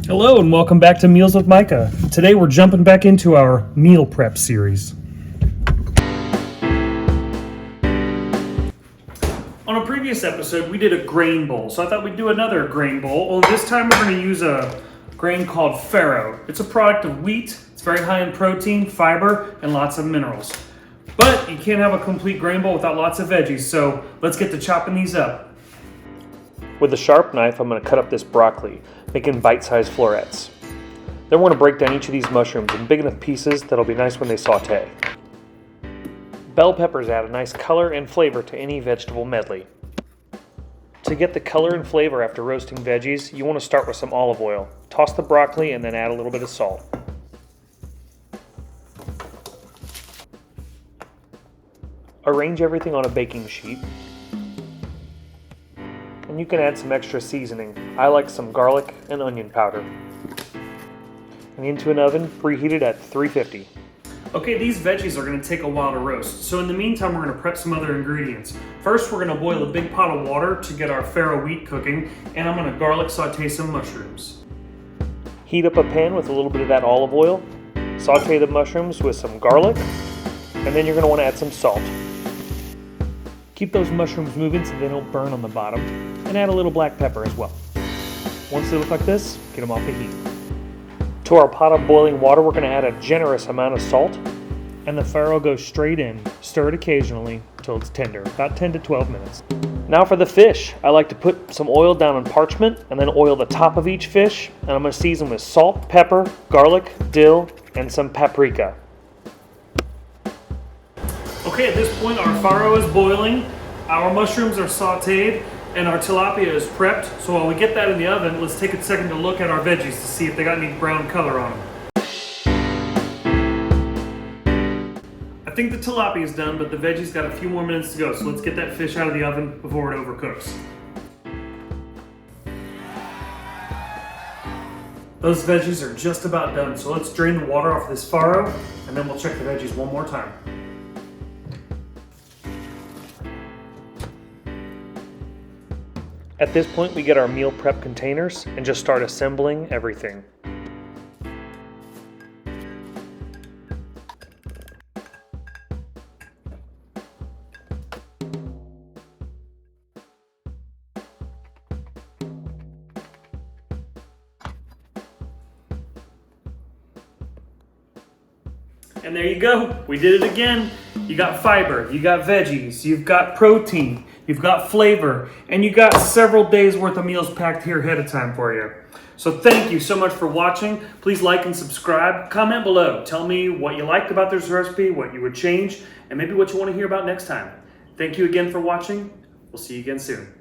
Hello and welcome back to Meals with Micah. Today we're jumping back into our meal prep series. On a previous episode we did a grain bowl, so I thought we'd do another grain bowl. Well, this time we're going to use a grain called Farro. It's a product of wheat. It's very high in protein, fiber, and lots of minerals. But you can't have a complete grain bowl without lots of veggies, so let's get to chopping these up. With a sharp knife, I'm going to cut up this broccoli, making bite-sized florets. Then we're going to break down each of these mushrooms in big enough pieces that'll be nice when they saute. Bell peppers add a nice color and flavor to any vegetable medley. To get the color and flavor after roasting veggies, you want to start with some olive oil. Toss the broccoli and then add a little bit of salt. Arrange everything on a baking sheet. And you can add some extra seasoning. I like some garlic and onion powder. And into an oven preheated at 350. Okay, these veggies are going to take a while to roast. So in the meantime, we're going to prep some other ingredients. First, we're going to boil a big pot of water to get our farro wheat cooking, and I'm going to garlic saute some mushrooms. Heat up a pan with a little bit of that olive oil. Saute the mushrooms with some garlic, and then you're going to want to add some salt. Keep those mushrooms moving so they don't burn on the bottom, and add a little black pepper as well. Once they look like this, get them off the heat. To our pot of boiling water, we're going to add a generous amount of salt, and the farro goes straight in. Stir it occasionally until it's tender, about 10 to 12 minutes. Now for the fish. I like to put some oil down on parchment, and then oil the top of each fish, and I'm going to season with salt, pepper, garlic, dill, and some paprika. Okay, at this point our farro is boiling, our mushrooms are sauteed, and our tilapia is prepped. So while we get that in the oven, let's take a second to look at our veggies to see if they got any brown color on them. I think the tilapia is done, but the veggies got a few more minutes to go. So let's get that fish out of the oven before it overcooks. Those veggies are just about done, so let's drain the water off this farro, and then we'll check the veggies one more time. At this point, we get our meal prep containers and just start assembling everything. And there you go, we did it again. You got fiber, you got veggies, you've got protein, you've got flavor, and you got several days worth of meals packed here ahead of time for you. So thank you so much for watching. Please like and subscribe. Comment below. Tell me what you liked about this recipe, what you would change, and maybe what you want to hear about next time. Thank you again for watching. We'll see you again soon.